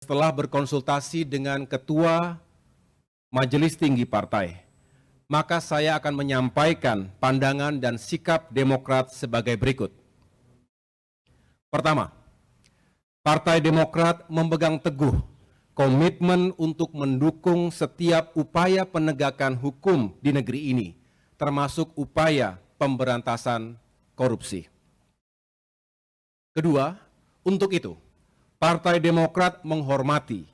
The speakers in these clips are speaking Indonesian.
Setelah berkonsultasi dengan Ketua Majelis Tinggi Partai, maka saya akan menyampaikan pandangan dan sikap Demokrat sebagai berikut. Pertama, Partai Demokrat memegang teguh komitmen untuk mendukung setiap upaya penegakan hukum di negeri ini, termasuk upaya pemberantasan korupsi. Kedua, untuk itu, Partai Demokrat menghormati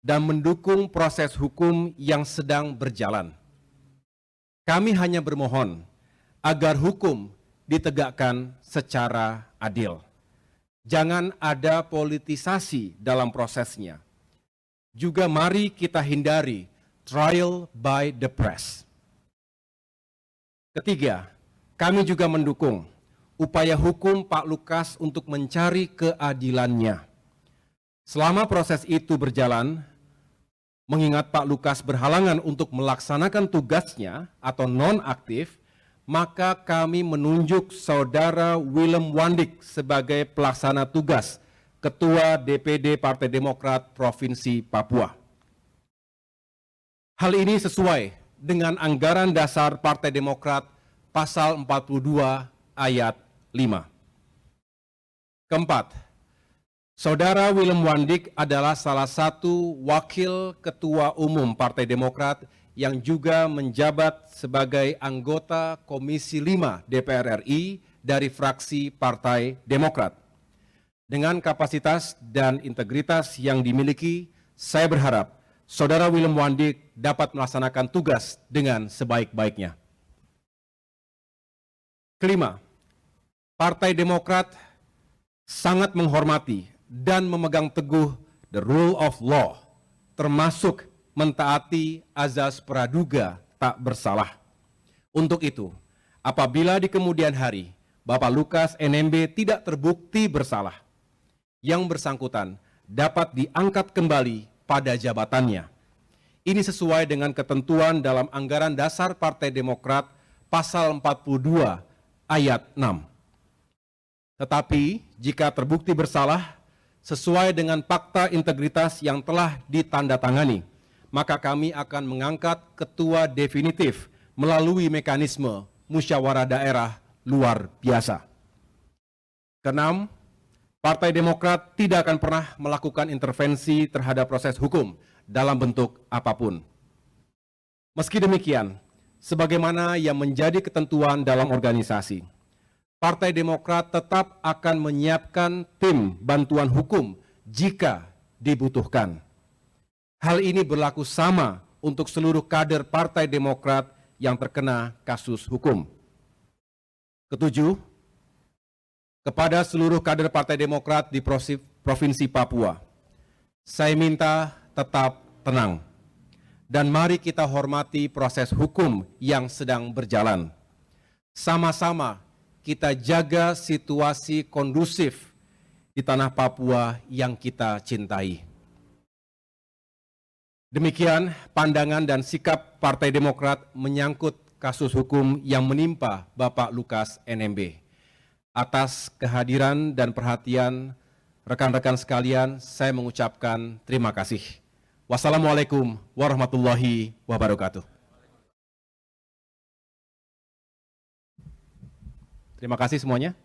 dan mendukung proses hukum yang sedang berjalan. Kami hanya bermohon agar hukum ditegakkan secara adil. Jangan ada politisasi dalam prosesnya. Juga mari kita hindari trial by the press. Ketiga, kami juga mendukung upaya hukum Pak Lukas untuk mencari keadilannya. Selama proses itu berjalan, mengingat Pak Lukas berhalangan untuk melaksanakan tugasnya atau non-aktif, maka kami menunjuk Saudara Willem Wandik sebagai pelaksana tugas Ketua DPD Partai Demokrat Provinsi Papua. Hal ini sesuai dengan anggaran dasar Partai Demokrat pasal 42 ayat 5. Keempat, Saudara Willem Wandik adalah salah satu wakil Ketua Umum Partai Demokrat yang juga menjabat sebagai anggota Komisi 5 DPR RI dari fraksi Partai Demokrat. Dengan kapasitas dan integritas yang dimiliki, saya berharap Saudara Willem Wandik dapat melaksanakan tugas dengan sebaik-baiknya. Kelima, Partai Demokrat sangat menghormati dan memegang teguh the rule of law, termasuk mentaati azas praduga tak bersalah. Untuk itu, apabila di kemudian hari Bapak Lukas NMB tidak terbukti bersalah, yang bersangkutan dapat diangkat kembali pada jabatannya. Ini sesuai dengan ketentuan dalam anggaran dasar Partai Demokrat pasal 42 ayat 6. Tetapi jika terbukti bersalah sesuai dengan fakta integritas yang telah ditandatangani, maka kami akan mengangkat ketua definitif melalui mekanisme musyawarah daerah luar biasa. Keenam, Partai Demokrat tidak akan pernah melakukan intervensi terhadap proses hukum dalam bentuk apapun. Meski demikian, sebagaimana yang menjadi ketentuan dalam organisasi, Partai Demokrat tetap akan menyiapkan tim bantuan hukum jika dibutuhkan. Hal ini berlaku sama untuk seluruh kader Partai Demokrat yang terkena kasus hukum. Ketujuh, kepada seluruh kader Partai Demokrat di Provinsi Papua, saya minta tetap tenang dan mari kita hormati proses hukum yang sedang berjalan. Sama-sama kita jaga situasi kondusif di tanah Papua yang kita cintai. Demikian pandangan dan sikap Partai Demokrat menyangkut kasus hukum yang menimpa Bapak Lukas NMB. Atas kehadiran dan perhatian rekan-rekan sekalian, saya mengucapkan terima kasih. Wassalamualaikum warahmatullahi wabarakatuh. Terima kasih semuanya.